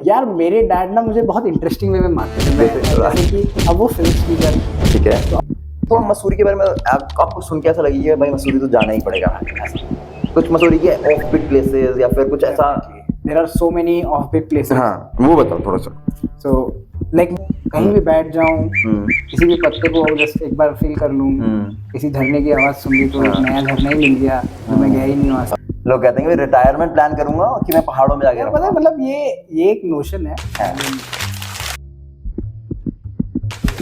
यार मेरे डैड ना मुझे बहुत इंटरेस्टिंग वे में मारते थे, जैसे कि अब वो फिल्म स्पीकर। ठीक है, तो मसूरी के बारे में आपको सुन के ऐसा लगी कि भाई मसूरी तो जाना ही पड़ेगा, कुछ मसूरी के ऑफ बीट प्लेसेस या फिर कुछ ऐसा? There are so many offbeat places. हाँ, वो बताओ थोड़ा सा। सो लाइक कहीं भी बैठ जाऊं, किसी भी पत्ते को जस्ट एक बार फील कर लूं, किसी झरने की आवाज सुन ली तो एक नया झरना ही मिल गया जो मैं गया ही नहीं वहां। लोग कहते हैं कि रिटायरमेंट प्लान करूंगा कि मैं पहाड़ों में जाके रहूंगा। मतलब ये एक नोशन है।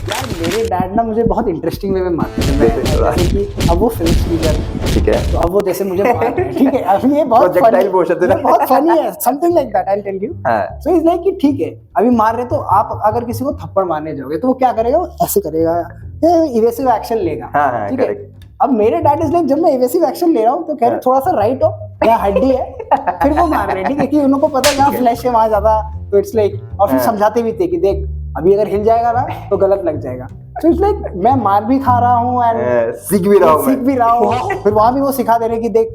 यार मेरे डैड ना मुझे बहुत इंटरेस्टिंग वे में मारते थे, जैसे कि अब वो फिल्म स्पीकर। ठीक है, तो अब वो जैसे मुझे ठीक है, अब ये बहुत फनी है, something like that, I will tell you. So is like कि ठीक है अभी मार रहे तो आप अगर किसी को थप्पड़ मारने जाओगे तो वो क्या करेगा, वो ऐसे करेगा, इवेसिव एक्शन लेगा। ठीक है, अब मेरे डैड इज लाइक जब मैं इवेसिव एक्शन ले रहा हूँ तो कह रहे थोड़ा सा राइट हो, यहाँ हड्डी है, फिर वो मार रहे। ठीक है, कि उनको पता है यहाँ फ्लैश है वहां ज्यादा, तो इट्स लाइक, और फिर समझाते भी थे कि देख अभी अगर हिल जाएगा ना तो गलत लग जाएगा। तो इट्स लाइक मैं मार भी खा रहा हूँ एंड सीख भी रहा हूँ। फिर वहां भी वो सिखा दे रहे कि देख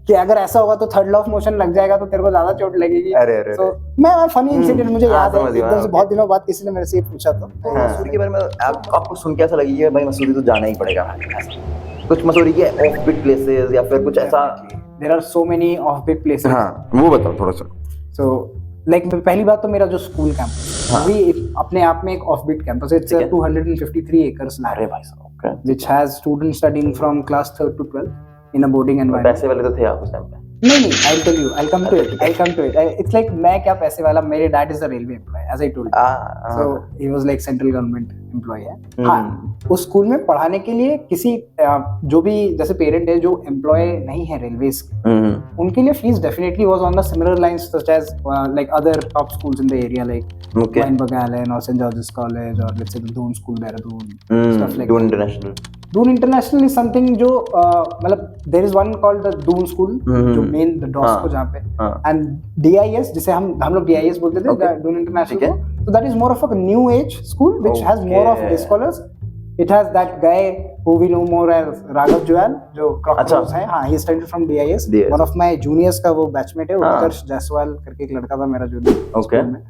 कि अगर ऐसा होगा तो थर्ड लॉ ऑफ मोशन लग जाएगा तो तेरे को ज्यादा चोट लगेगी। तो मैं फनी इंसिडेंट मुझे याद है, एकदम से बहुत दिनों बाद किसी ने मेरे से ये पूछा था। मसूरी के बारे में आपको सुन के ऐसा लगी कि भाई मसूरी तो जाना ही पड़ेगा, कुछ मसूरी के ऑफ बीट प्लेसेस या फिर कुछ ऐसा? There are so many offbeat places. हाँ, वो बताओ थोड़ा सा। सो लाइक पहली बात तो मेरा जो स्कूल कैंपस भी अपने आप में एक ऑफ बीट कैंपस है। It's 253 acres land। अरे भाई साहब, okay. Which has students studying from class 3rd to 12th in a boarding environment। पैसे वाले तो थे आप उस टाइम पे? नहीं, I'll tell you, I'll come to it। It's like मैं क्या पैसे वाला, मेरे dad is a railway employee, as I told you। So he was like central government employee है। हाँ, उस स्कूल में पढ़ाने के लिए किसी जो भी जैसे पेरेंट है जो एम्प्लॉय नहीं है रेलवेज के, उनके लिए fees definitely was on the similar lines such as like other top schools in the area like Wynberg Allen और सेंट जॉर्जेस कॉलेज और let's say Doon school Dehradun, stuff like Doon international. Doon international is something जो मतलब there is one called the Doon school जो main the डॉस को जहाँ पे, and DIIs जिसे हम लोग डीआईएस बोलते थे, दून इंटरनेशनल को। So that is more of a new age school which has more of day scholars। It has that guy who we know more as Raghav Jual जो Crocodile है। हाँ, he studied from DIS। One of my juniors का वो batchmate है, उत्कर्ष जायसवाल करके एक लड़का था मेरा जूनियर स्कूल में।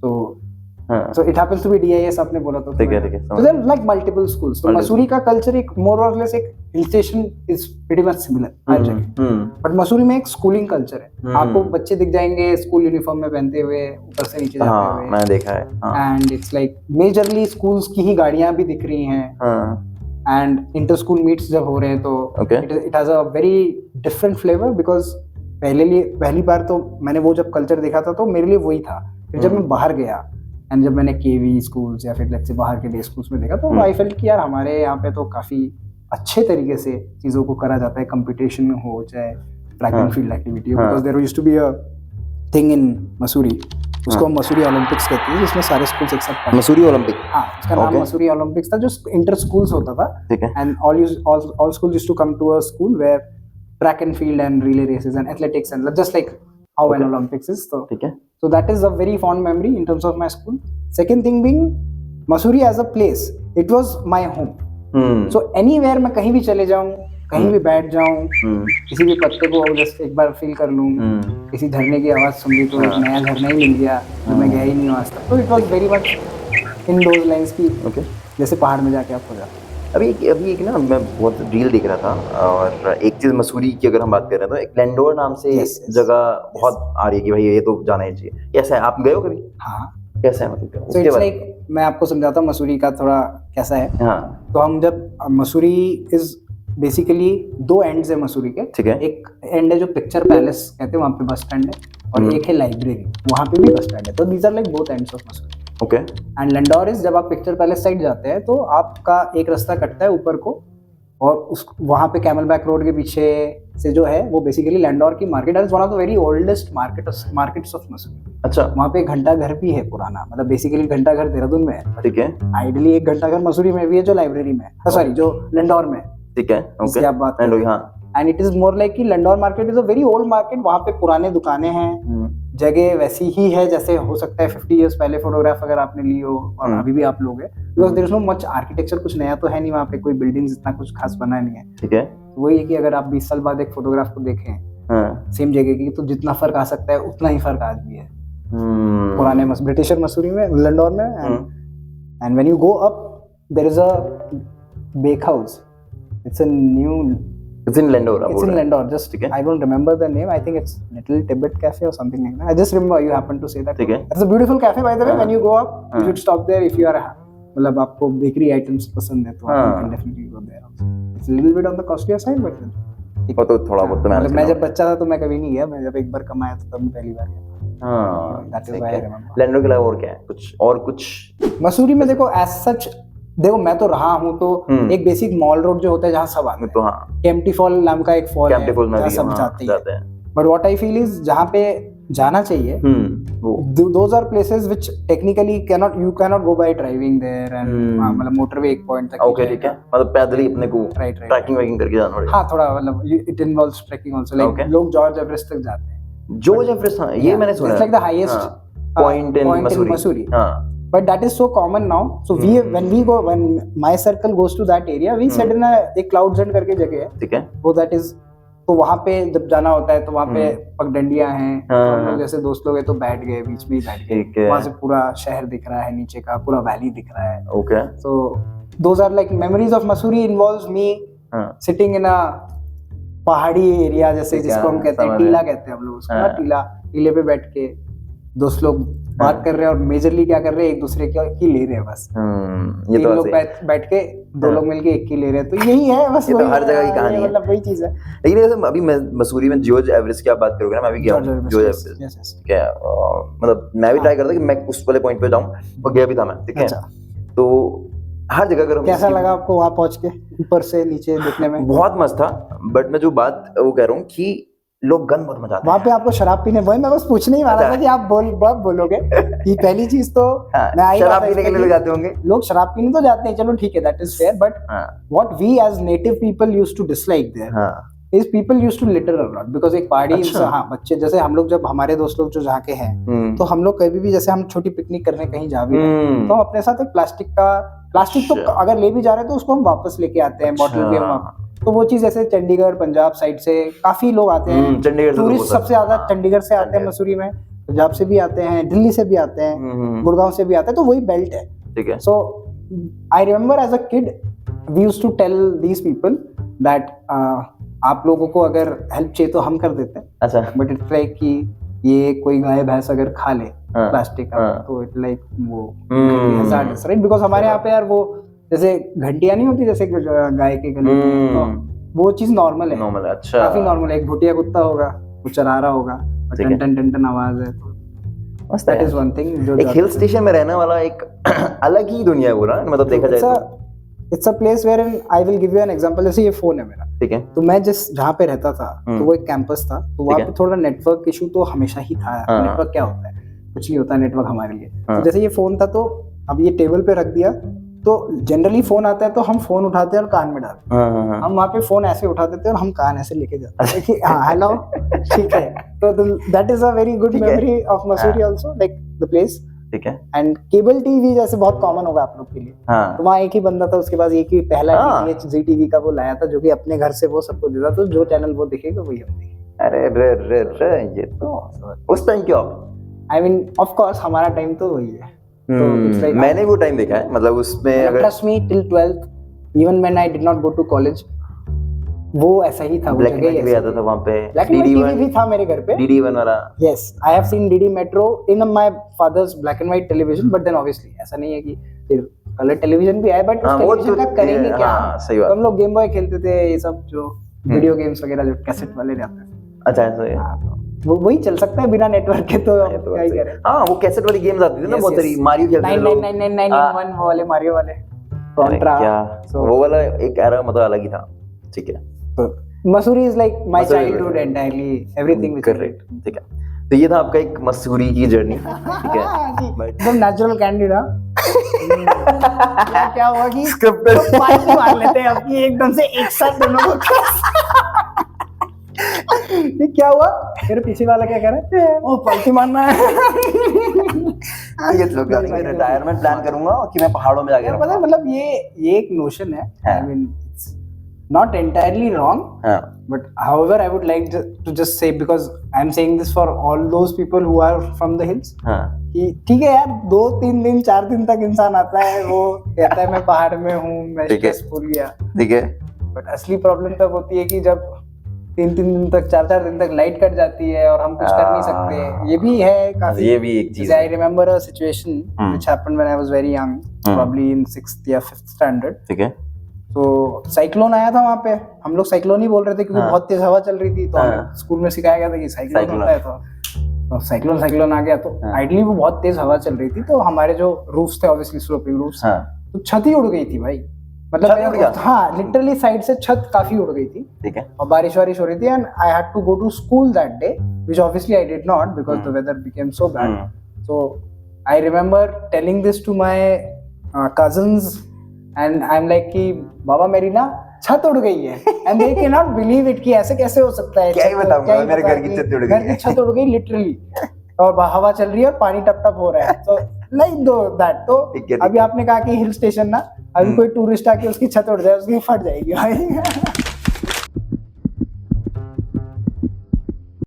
So it happens to be DIS आपने बोला तो। ठीक है। So there are like multiple schools। तो मसूरी का कल्चर एक more or less एक hill station is pretty much similar हर जगह। बट मसूरी में एक स्कूलिंग कल्चर है। आपको बच्चे दिख जाएंगे स्कूल यूनिफॉर्म में पहनते हुए ऊपर से नीचे जाते हुए। मैंने देखा है। And it's like majorly schools की ही गाड़ियां भी दिख रही हैं। एंड इंटर स्कूल मीट्स जब हो रहे हैं तो it has a very different flavour because पहली बार तो मैंने वो जब कल्चर देखा था तो मेरे लिए वही था। फिर जब मैं बाहर गया एंड जब मैंने केवी स्कूल्स या फिर लेट्स से बाहर के डे स्कूल्स में देखा तो आई फेल्ट कि यार हमारे यहाँ पे तो काफी अच्छे तरीके से चीजों को करा जाता है, कंपटीशन में हो चाहे ट्रैक एंड फील्ड एक्टिविटी हो। Because there used to be a thing in Mussoorie, उसको हम मसूरी ओलंपिक्स कहते हैं, जिसमें सारे स्कूल्स एक साथ। मसूरी ओलंपिक? हाँ, उसका नाम मसूरी ओलंपिक्स था, जो इंटर स्कूल्स होता था। And all schools used to come to a school where track and field and relay races and athletics and just like how an Olympics is। So that is a very fond memory in terms of my school। Second thing being Mussoorie as a place, it was my home। So anywhere मैं कहीं भी चले जाऊँ, कहीं भी बैठ जाऊँ, किसी भी पत्ते को जस्ट एक बार फील कर लूँ, किसी झरने की आवाज सुन ली तो एक नया झरना ही मिल गया जो मैं गया ही नहीं आज तक। तो it was very much in those lines की जैसे पहाड़ में जाके आप हो जाते। अभी एक ना मैं बहुत रील देख रहा था और एक चीज मसूरी की अगर हम बात कर रहे हैं तो एक लैंडोर नाम से जगह बहुत आ रही है कि भाई ये तो जाना ही चाहिए। कैसा है, आप गए हो कभी? हाँ। कैसा है मतलब? So it's like मैं आपको समझाता हूँ मसूरी का थोड़ा कैसा है। हाँ। तो हम जब मसूरी इज बेसिकली दो एंड्स है मसूरी के। ठीक है। एक एंड है जो पिक्चर पैलेस कहते हैं, वहाँ पे बस स्टैंड है, और एक है लाइब्रेरी, वहाँ पे भी बस स्टैंड है। तो these are like both ends of Mussoorie. Okay. And Landour is जब आप पिक्चर पैलेस साइड जाते हैं तो आपका एक रास्ता कटता है ऊपर को, और उस वहाँ पे कैमल बैक रोड के पीछे से जो है वो बेसिकली लैंडोर की मार्केट है, one of the very oldest markets of Mussoorie. अच्छा। वहाँ पे एक घंटा घर भी है पुराना, मतलब बेसिकली घंटा घर देहरादून में है। ठीक है। आइडियली एक घंटा घर मसूरी में भी है जो लाइब्रेरी में है, सॉरी जो लैंडोर में। ठीक है। ओके। आप बात and it is more like कि Landour market is a very old market. वहाँ पे पुराने दुकानें हैं, जगह वैसी ही है जैसे हो सकता है 50 इयर्स पहले फोटोग्राफ अगर आपने ली हो और अभी भी आप लोग है, because there is no much architecture, कुछ नया तो है नहीं वहाँ पे, कोई बिल्डिंग्स इतना कुछ खास बना नहीं है। ठीक है। वही है कि अगर आप 20 साल बाद एक फोटोग्राफ को देखें सेम जगह की तो जितना फर्क आ सकता है उतना ही फर्क आज भी है। पुराने ब्रिटिशर मसूरी में, लंडोर में, and when you go up there is a bake house. It's a new, It's in Lendore. it's in Lendore. Just I don't remember the name. I think it's Little Tibet Cafe or something like that. I just remember you happened to say that. ठीक है. It's a beautiful cafe by the way. When you go up, you should stop there if you are मतलब आपको bakery items पसंद है तो you can definitely go there. It's a little bit on the costlier side, but वो तो थोड़ा बहुत तो मतलब मैं जब बच्चा था तो मैं कभी नहीं गया. मैं जब एक बार कमाया तो तब मैं पहली बार गया. हाँ, That is why I remember. Landour के अलावा और क्या है? कुछ मसूरी में देखो as such, देखो मैं तो रहा हूँ तो एक बेसिक मॉल रोड जो होता है जहाँ सब आते हैं, तो हाँ, केम्प्टी फॉल नाम का एक फॉल है जहाँ सब जाते हैं. But what I feel is जहाँ पे जाना चाहिए, those are places which technically you cannot go by driving there and मतलब मोटरवे एक पॉइंट तक. ओके ठीक है, मतलब पैदल ही अपने को राइट ट्रैकिंग वैकिंग करके जाना पड़ेगा. हाँ थोड़ा मतलब it involves trekking also. Like लोग जॉर्ज एवरेस्ट तक जाते हैं. जॉर्ज एवरेस्ट, हाँ ये मैंने सुना है. It's like the highest point in Mussoorie. हाँ. But that is so common now. So when my circle goes to that area, we sit in एक Clouds End करके जगह है. ठीक है. वो that is, तो वहाँ पे जब जाना होता है तो वहाँ पे पगडंडियाँ हैं. तो हम लोग जैसे दोस्त लोग हैं तो बैठ गए, बीच में ही बैठ गए. वहाँ से पूरा शहर दिख रहा है, नीचे का पूरा वैली दिख रहा है. Okay. So those are like memories of Mussoorie. Involves me sitting in a पहाड़ी एरिया जैसे जिसको हम कहते हैं टीला कहते हैं हम लोग उसको. टीले पे बैठ के दोस्त लोग बात कर रहे हैं और मेजरली क्या कर रहे हैं, एक दूसरे की ले रहे हैं बस. ये तो लोग बैठ के दो लोग मिलके एक की ले रहे हैं. तो यही है बस. ये तो हर जगह की कहानी है, मतलब वही चीज है. लेकिन जैसे अभी मैं मसूरी में जॉर्ज एवरेस्ट की आप बात करोगे ना, मैं भी गया हूं जॉर्ज एवरेस्ट. क्या मतलब मैं भी ट्राई करता कि मैं उस वाले पॉइंट पे जाऊं, और गया भी था मैं. ठीक है. तो हर जगह अगर कैसा लगा आपको वहां पहुंच के ऊपर से नीचे देखने में? बहुत मस्त था. बट मैं जो बात वो कह रहा हूँ कि लोग गन बहुत मजा आते हैं वहाँ पे. आपको शराब पीने, वही मैं बस पूछने ही वाला था कि आप बोलोगे कि पहली चीज तो मैं शराब पीने के लिए जाते होंगे लोग. शराब पीने तो जाते हैं, चलो ठीक है, that is fair. But what we as native people used to dislike there is people used to litter a lot because एक पहाड़ी. हाँ बच्चे जैसे हम लोग, जब हमारे दोस्त लोग जो जहाँ के हैं तो हम लोग कभी भी जैसे हम छोटी पिकनिक करने कहीं जा भी रहे हैं तो हम अपने साथ एक प्लास्टिक तो अगर ले भी जा रहे हैं तो उसको हम वापस लेके आते हैं, बॉटल भी हम. तो वो चीज ऐसे चंडीगढ़ पंजाब साइड से काफी लोग आते हैं. टूरिस्ट सबसे ज्यादा चंडीगढ़ से आते हैं मसूरी में, पंजाब से भी आते हैं, दिल्ली से भी आते हैं, गुड़गांव से भी आते हैं. तो वही बेल्ट है. ठीक है. So I remember as a kid we used to tell these people that आप लोगों को अगर हेल्प चाहिए तो हम कर देते हैं. अच्छा. बट इट्स लाइक कि ये कोई गाय भैंस अगर खा ले प्लास्टिक का तो इट लाइक वो हैजार्डस, राइट? बिकॉज हमारे यहाँ पे यार वो जैसे घंटियां नहीं होती जैसे गाय के गले में, तो वो चीज नॉर्मल है. अच्छा. काफी नॉर्मल है. एक भुटिया कुत्ता होगा, वो चरा रहा होगा, टन टन टन टन आवाज है. मस्त दैट है. Is one thing. जो एक हिल स्टेशन में रहने वाला एक अलग ही दुनिया है पूरा, मतलब देखा जाए तो. It's a place where I will give you an example. जैसे ये फोन है मेरा, ठीक है, तो मैं जिस जहाँ पे रहता था तो वो एक कैंपस था, तो वहाँ पे थोड़ा नेटवर्क इशू तो हमेशा ही था. नेटवर्क क्या होता है, कुछ नहीं होता नेटवर्क हमारे लिए. तो जैसे ये फोन था तो अब ये टेबल पे रख दिया, तो जनरली फोन आता है तो हम फोन उठाते हैं और कान में डालते हैं. हम वहाँ पे फोन ऐसे उठा देते हैं और हम कान ऐसे लेके जाते हैं कि हाँ हेलो, ठीक है. तो that is a very good memory of Mussoorie also, like the place. ठीक है. एंड केबल टीवी जैसे बहुत कॉमन होगा आप लोग के लिए. तो वहाँ एक ही बंदा था, उसके पास एक ही पहला DTH जी टीवी का वो लाया था, जो कि अपने घर से वो सबको देता, तो जो चैनल वो दिखेगा वही हम देखेंगे. अरे रे रे ये तो उस टाइम क्यों? आई मीन ऑफ कोर्स हमारा टाइम तो वही है. तो मैंने वो टाइम देखा है, मतलब उसमें अगर trust me till 12th even when I did not go to college वो ऐसा ही था. वो जगह भी आता था वहां पे. DD1 भी था मेरे घर पे, DD1 वाला. Yes, I have seen DD Metro in my father's black and white television. But then obviously ऐसा नहीं है कि फिर कलर टेलीविजन भी आया, बट उस टेलीविजन का करेंगे क्या. सही बात. हम लोग गेम बॉय खेलते थे, ये सब जो वीडियो गेम्स वगैरह जो कैसेट वाले रहते थे. अच्छा ऐसा है. वो वही चल सकता है बिना नेटवर्क के, तो क्या ही करें. हाँ वो कैसेट वाली गेम्स आती थी ना बहुत सारी. मारियो खेलते थे लोग. 999991 वो वाले मारियो वाले, कॉन्ट्रा, वो वाला एक एरा मतलब अलग ही था. ठीक है. तो Mussoorie is like my childhood entirely, everything. Correct. ठीक है. तो ये था आपका एक मसूरी की जर्नी. ठीक है. एकदम नेचुरल कैंडिड. क्या हुआ कि स्क्रिप्टेड मार लेते हैं अब एकदम से एक साथ दोनों को. ये क्या हुआ? मेरे पीछे वाला क्या कह रहा है? ओ पलटी मारना है. ये लोग रिटायरमेंट प्लान करूंगा कि मैं पहाड़ों में जाके रहूंगा. मतलब ये एक नोशन है. I mean not entirely wrong, हाँ but however I would like to just say, because I'm saying this for all those people who are from the hills, हाँ कि ठीक है यार 2-3 दिन 4 दिन तक इंसान आता है, वो कहता है मैं पहाड़ में हूँ, मैं ठीक है। स्ट्रेसफुल गया, ठीक है बट असली प्रॉब्लम तब होती है कि जब 3-3 दिन तक 4-4 दिन तक लाइट कट जाती है और हम कुछ कर नहीं सकते। ये भी है काफी, ये भी एक चीज I remember a situation which happened when I was very young, probably in 6th या 5th स्टैंडर्ड। ठीक है तो साइक्लोन आया था वहां पे, हम लोग साइक्लोन ही बोल रहे थे क्योंकि हाँ। बहुत तेज हवा चल रही थी, तो हाँ। हमें स्कूल में सिखाया गया था कि साइक्लोन साइक्लोन। होता है, तो साइक्लोन आ गया। तो हाँ। आइडली वो बहुत तेज हवा चल रही थी, तो हमारे जो रूफ्स थे ऑब्वियसली स्लोपिंग रूफ्स, हाँ तो छत ही उड़ गई थी भाई, मतलब छत उड़ गया? हाँ लिटरली साइड से छत काफी उड़ गई थी, ठीक है और बारिश वारिश हो रही थी, and I had to go to school that day, which obviously I did not because the weather became so bad. So I remember telling this to my cousins, and I'm like कि बाबा मेरी ना छत उड़ गई है, and they cannot believe it कि ऐसे कैसे हो सकता है, क्या ही बताऊंगा, मेरे घर की छत उड़ गई है। घर की छत उड़ गई लिटरली, और हवा चल रही है और पानी टप टप हो रहा है, तो लाइक दो दैट। तो ठीक है, अभी आपने कहा कि हिल स्टेशन ना, अभी कोई टूरिस्ट आके उसकी छत उड़ जाए, उसकी फट जाएगी भाई।